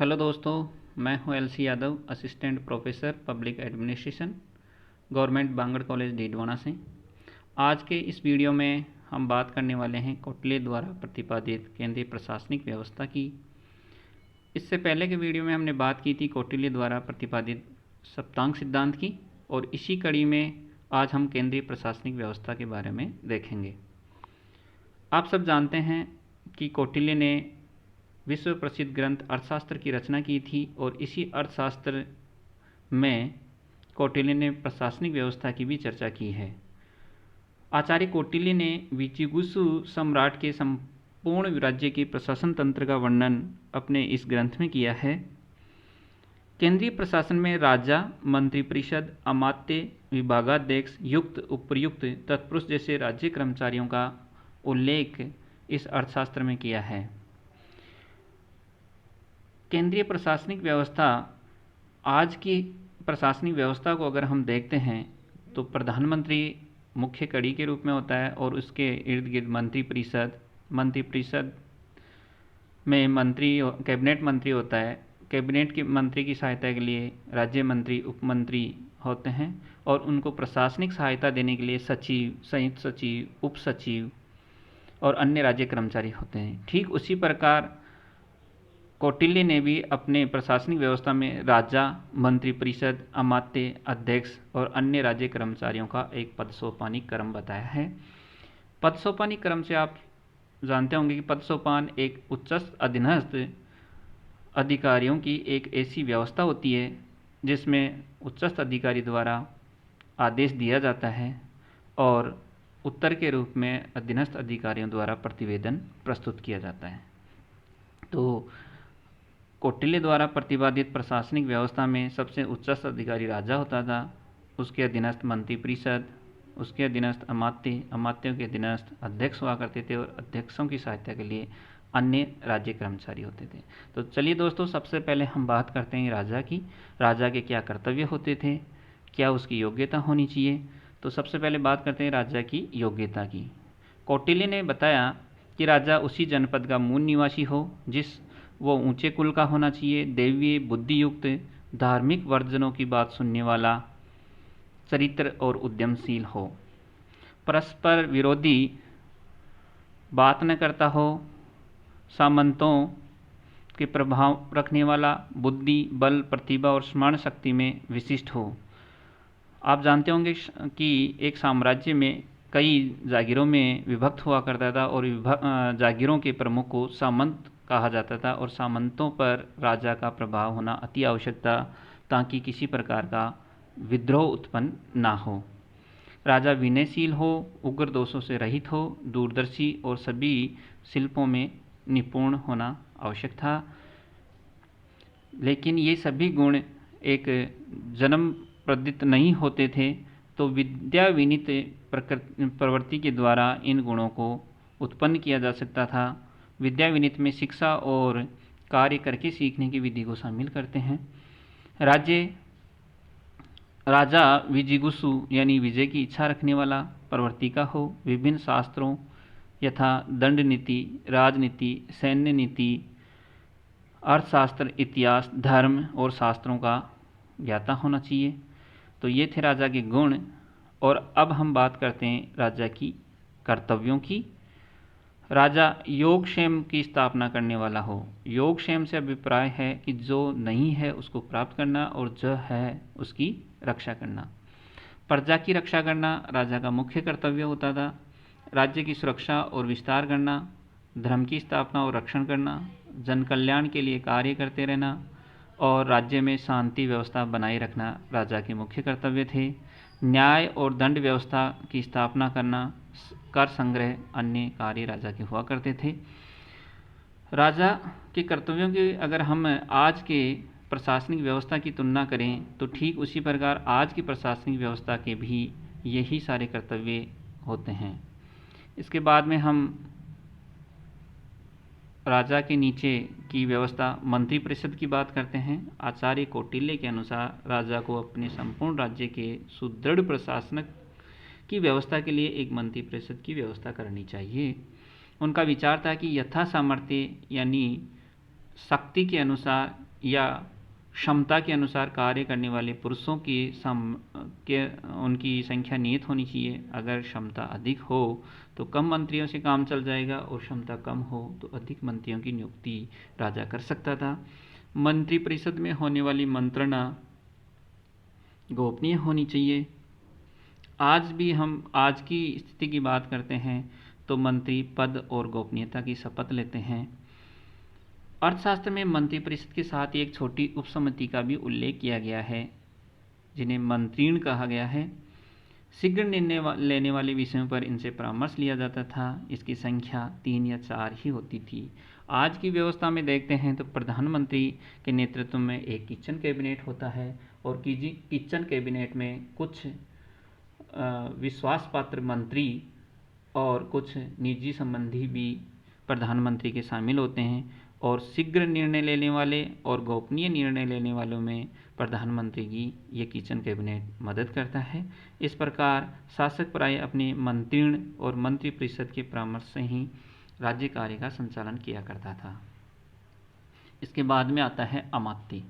Hello दोस्तों, मैं हूं LC Yadav, assistant professor public administration, government Bangar college Didwana से। आज के इस वीडियो में हम बात करने वाले हैं कौटिल्य द्वारा प्रतिपादित केंद्रीय प्रशासनिक व्यवस्था की। इससे पहले के वीडियो में हमने बात की थी कौटिल्य द्वारा प्रतिपादित सप्तांग सिद्धांत की, और इसी कड़ी में आज हम केंद्रीय प्रशासनिक व्यवस्था के बारे में देखेंगे। आप सब जानते हैं कि कौटिल्य ने विश्व प्रसिद्ध ग्रंथ अर्थशास्त्र की रचना की थी, और इसी अर्थशास्त्र में कौटिल्य ने प्रशासनिक व्यवस्था की भी चर्चा की है। आचार्य कौटिल्य ने विजिगुसु सम्राट के संपूर्ण राज्य के प्रशासन तंत्र का वर्णन अपने इस ग्रंथ में किया है। केंद्रीय प्रशासन में राजा, मंत्रिपरिषद, अमात्य, विभागाध्यक्ष, युक्त, उपर्युक्त, तत्पुरुष जैसे राज्य कर्मचारियों का उल्लेख इस अर्थशास्त्र में किया है। केंद्रीय प्रशासनिक व्यवस्था, आज की प्रशासनिक व्यवस्था को अगर हम देखते हैं तो प्रधानमंत्री मुख्य कड़ी के रूप में होता है, और उसके इर्द गिर्द मंत्रिपरिषद में मंत्री, कैबिनेट मंत्री होता है। कैबिनेट के मंत्री की सहायता के लिए राज्य मंत्री, उपमंत्री होते हैं, और उनको प्रशासनिक सहायता देने के लिए सचिव, संयुक्त सचिव, उप सचिव और अन्य राज्य कर्मचारी होते हैं। ठीक उसी प्रकार कौटिल्य ने भी अपने प्रशासनिक व्यवस्था में राजा, मंत्रिपरिषद, अमात्य, अध्यक्ष और अन्य राज्य कर्मचारियों का एक पदसोपानी क्रम बताया है। पदसोपानी क्रम से आप जानते होंगे कि पदसोपान एक उच्चस्थ अधीनस्थ अधिकारियों की एक ऐसी व्यवस्था होती है जिसमें उच्चस्थ अधिकारी द्वारा आदेश दिया जाता है और उत्तर के रूप में अधीनस्थ अधिकारियों द्वारा प्रतिवेदन प्रस्तुत किया जाता है। तो कौटिल्य द्वारा प्रतिपादित प्रशासनिक व्यवस्था में सबसे उच्चस्थ अधिकारी राजा होता था, उसके अधीनस्थ मंत्रिपरिषद, उसके अधीनस्थ अमात्य, अमात्यों के अधीनस्थ अध्यक्ष हुआ करते थे, और अध्यक्षों की सहायता के लिए अन्य राज्य कर्मचारी होते थे। तो चलिए दोस्तों, सबसे पहले हम बात करते हैं राजा की। राजा के क्या कर्तव्य होते थे, क्या उसकी योग्यता होनी चाहिए। तो सबसे पहले बात करते हैं राजा की योग्यता की। कौटिल्य ने बताया कि राजा उसी जनपद का मूल निवासी हो, वो ऊंचे कुल का होना चाहिए, दैवीय, बुद्धियुक्त, धार्मिक वर्जनों की बात सुनने वाला, चरित्र और उद्यमशील हो, परस्पर विरोधी बात न करता हो, सामंतों के प्रभाव रखने वाला, बुद्धि, बल, प्रतिभा और स्मरण शक्ति में विशिष्ट हो। आप जानते होंगे कि एक साम्राज्य में कई जागीरों में विभक्त हुआ करता था, और जागीरों के प्रमुख को सामंत कहा जाता था, और सामंतों पर राजा का प्रभाव होना अति आवश्यक था ताकि किसी प्रकार का विद्रोह उत्पन्न ना हो। राजा विनयशील हो, उग्र दोषों से रहित हो, दूरदर्शी और सभी शिल्पों में निपुण होना आवश्यक था। लेकिन ये सभी गुण एक जन्म प्रदत्त नहीं होते थे, तो विद्या विनीत प्रवृत्ति के द्वारा इन गुणों को उत्पन्न किया जा सकता था। विद्या विनीत में शिक्षा और कार्य करके सीखने की विधि को शामिल करते हैं। राजा विजिगुसु यानी विजय की इच्छा रखने वाला प्रवृत्ति का हो, विभिन्न शास्त्रों यथा दंड नीति, राजनीति, सैन्य नीति, अर्थशास्त्र, इतिहास, धर्म और शास्त्रों का ज्ञाता होना चाहिए। तो ये थे राजा के गुण। और अब हम बात करते हैं राजा की कर्तव्यों की। राजा योगक्षेम की स्थापना करने वाला हो। योगक्षेम से अभिप्राय है कि जो नहीं है उसको प्राप्त करना, और जो है उसकी रक्षा करना। प्रजा की रक्षा करना राजा का मुख्य कर्तव्य होता था। राज्य की सुरक्षा और विस्तार करना, धर्म की स्थापना और रक्षण करना, जन कल्याण के लिए कार्य करते रहना, और राज्य में शांति व्यवस्था बनाए रखना राजा के मुख्य कर्तव्य थे। न्याय और दंड व्यवस्था की स्थापना करना, कर संग्रह, अन्य कार्य राजा के हुआ करते थे। राजा के कर्तव्यों की अगर हम आज के प्रशासनिक व्यवस्था की तुलना करें तो ठीक उसी प्रकार आज की प्रशासनिक व्यवस्था के भी यही सारे कर्तव्य होते हैं। इसके बाद में हम राजा के नीचे की व्यवस्था मंत्रिपरिषद की बात करते हैं। आचार्य कौटिल्य के अनुसार राजा को अपने संपूर्ण राज्य के सुदृढ़ प्रशासनिक की व्यवस्था के लिए एक मंत्रिपरिषद की व्यवस्था करनी चाहिए। उनका विचार था कि यथा सामर्थ्य यानी शक्ति के अनुसार या क्षमता के अनुसार कार्य करने वाले पुरुषों की उनकी संख्या नियत होनी चाहिए। अगर क्षमता अधिक हो तो कम मंत्रियों से काम चल जाएगा और क्षमता कम हो तो अधिक मंत्रियों की नियुक्ति राजा कर सकता था। मंत्रिपरिषद में होने वाली मंत्रणा गोपनीय होनी चाहिए। आज भी हम आज की स्थिति की बात करते हैं तो मंत्री पद और गोपनीयता की शपथ लेते हैं। अर्थशास्त्र में मंत्रिपरिषद के साथ ही एक छोटी उपसमिति का भी उल्लेख किया गया है जिन्हें मंत्रीण कहा गया है। शीघ्र निर्णय लेने वाले विषयों पर इनसे परामर्श लिया जाता था। इसकी संख्या 3 या 4 ही होती थी। आज की व्यवस्था में देखते हैं तो प्रधानमंत्री के नेतृत्व में एक किचन कैबिनेट होता है और किचन कैबिनेट में कुछ विश्वास पात्र मंत्री और कुछ निजी संबंधी भी प्रधानमंत्री के शामिल होते हैं और शीघ्र निर्णय लेने वाले और गोपनीय निर्णय लेने वालों में प्रधानमंत्री की ये किचन कैबिनेट मदद करता है। इस प्रकार शासक प्राय अपने मंत्रीण और मंत्रिपरिषद के परामर्श से ही राज्य कार्य का संचालन किया करता था। इसके बाद में आता है अमात्य।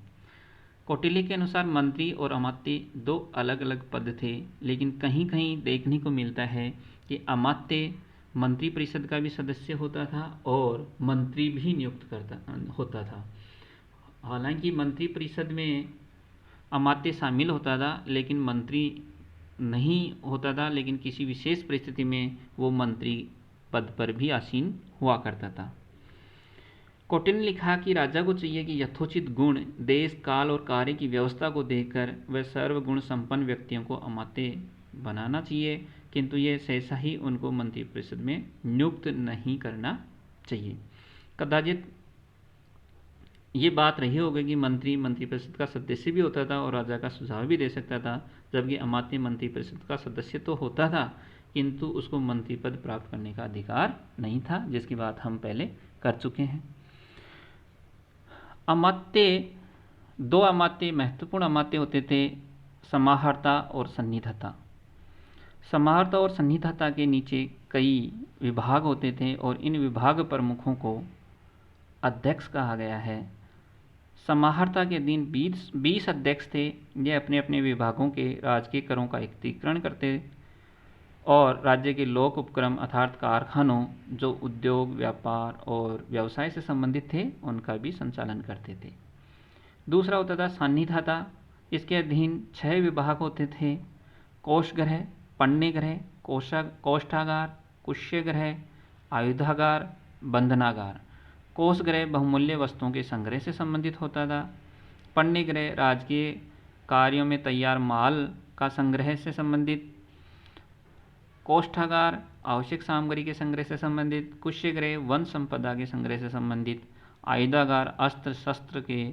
कौटिल्य के अनुसार मंत्री और अमात्य दो अलग अलग पद थे, लेकिन कहीं कहीं देखने को मिलता है कि अमात्य मंत्रिपरिषद का भी सदस्य होता था और मंत्री भी नियुक्त होता था। हालांकि मंत्रिपरिषद में अमात्य शामिल होता था लेकिन मंत्री नहीं होता था, लेकिन किसी विशेष परिस्थिति में वो मंत्री पद पर भी आसीन हुआ करता था। कौटिल्य ने लिखा कि राजा को चाहिए कि यथोचित गुण, देश, काल और कार्य की व्यवस्था को देखकर वह सर्वगुण संपन्न व्यक्तियों को अमात्य बनाना चाहिए, किंतु ये सहसा ही उनको मंत्रिपरिषद में नियुक्त नहीं करना चाहिए। कदाचित ये बात रही होगी कि मंत्री मंत्रिपरिषद का सदस्य भी होता था और राजा का सुझाव भी दे सकता था, जबकि अमात्य मंत्रिपरिषद का सदस्य तो होता था किंतु उसको मंत्री पद प्राप्त करने का अधिकार नहीं था, जिसकी बात हम पहले कर चुके हैं। अमात्य, दो अमात्य महत्वपूर्ण अमात्य होते थे, समाहर्ता और सन्निधत्ता। समाहर्ता और सन्निधत्ता के नीचे कई विभाग होते थे और इन विभाग प्रमुखों को अध्यक्ष कहा गया है। समाहर्ता के अधीन 20 अध्यक्ष थे। ये अपने अपने विभागों के राजकीय करों का एकत्रीकरण करते और राज्य के लोक उपक्रम अर्थात कारखानों जो उद्योग, व्यापार और व्यवसाय से संबंधित थे उनका भी संचालन करते थे। दूसरा होता था सन्निधत्ता। इसके अधीन 6 विभाग होते थे: कोषगृह, पण्यगृह, कोष्ठागार, कुष्यगृह, आयुधागार, बंधनागार। कोषगृह बहुमूल्य वस्तुओं के संग्रह से संबंधित होता था। पण्यगृह राजकीय कार्यों में तैयार माल का संग्रह से संबंधित। कोष्ठागार आवश्यक सामग्री के संग्रह से संबंधित। कुष्यगृह वन संपदा के संग्रह से संबंधित। आयुधागार अस्त्र शस्त्र के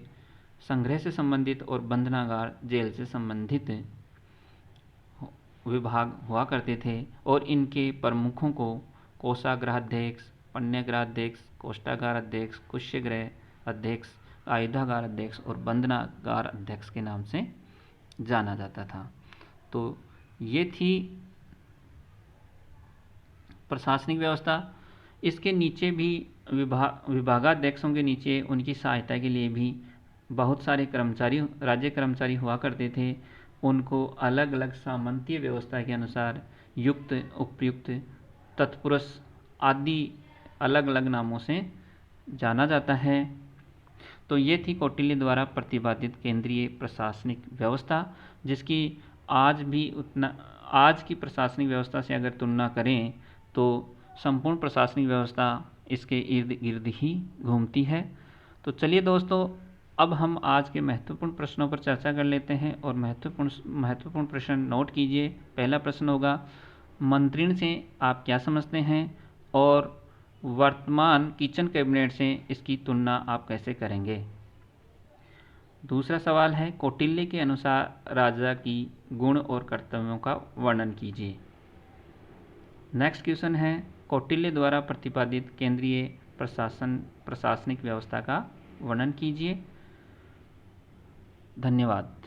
संग्रह से संबंधित और बंधनागार जेल से संबंधित विभाग हुआ करते थे और इनके प्रमुखों को कोषागाराध्यक्ष, पण्यगृहाध्यक्ष, कोष्ठागार अध्यक्ष, कुष्यगृह अध्यक्ष, आयुधागार अध्यक्ष और बंधनागार अध्यक्ष के नाम से जाना जाता था। तो ये थी प्रशासनिक व्यवस्था। इसके नीचे भी विभागाध्यक्षों के नीचे उनकी सहायता के लिए भी बहुत सारे कर्मचारी, राज्य कर्मचारी हुआ करते थे। उनको अलग अलग सामंतीय व्यवस्था के अनुसार युक्त, उपयुक्त, तत्पुरुष आदि अलग अलग नामों से जाना जाता है। तो ये थी कौटिल्य द्वारा प्रतिपादित केंद्रीय प्रशासनिक व्यवस्था, जिसकी आज की प्रशासनिक व्यवस्था से अगर तुलना करें तो संपूर्ण प्रशासनिक व्यवस्था इसके इर्द गिर्द ही घूमती है। तो चलिए दोस्तों, अब हम आज के महत्वपूर्ण प्रश्नों पर चर्चा कर लेते हैं और महत्वपूर्ण प्रश्न नोट कीजिए। पहला प्रश्न होगा, मंत्रिण से आप क्या समझते हैं और वर्तमान किचन कैबिनेट से इसकी तुलना आप कैसे करेंगे। दूसरा सवाल है, कौटिल्य के अनुसार राजा की गुण और कर्तव्यों का वर्णन कीजिए। नेक्स्ट क्वेश्चन है, कौटिल्य द्वारा प्रतिपादित केंद्रीय प्रशासनिक व्यवस्था का वर्णन कीजिए। धन्यवाद।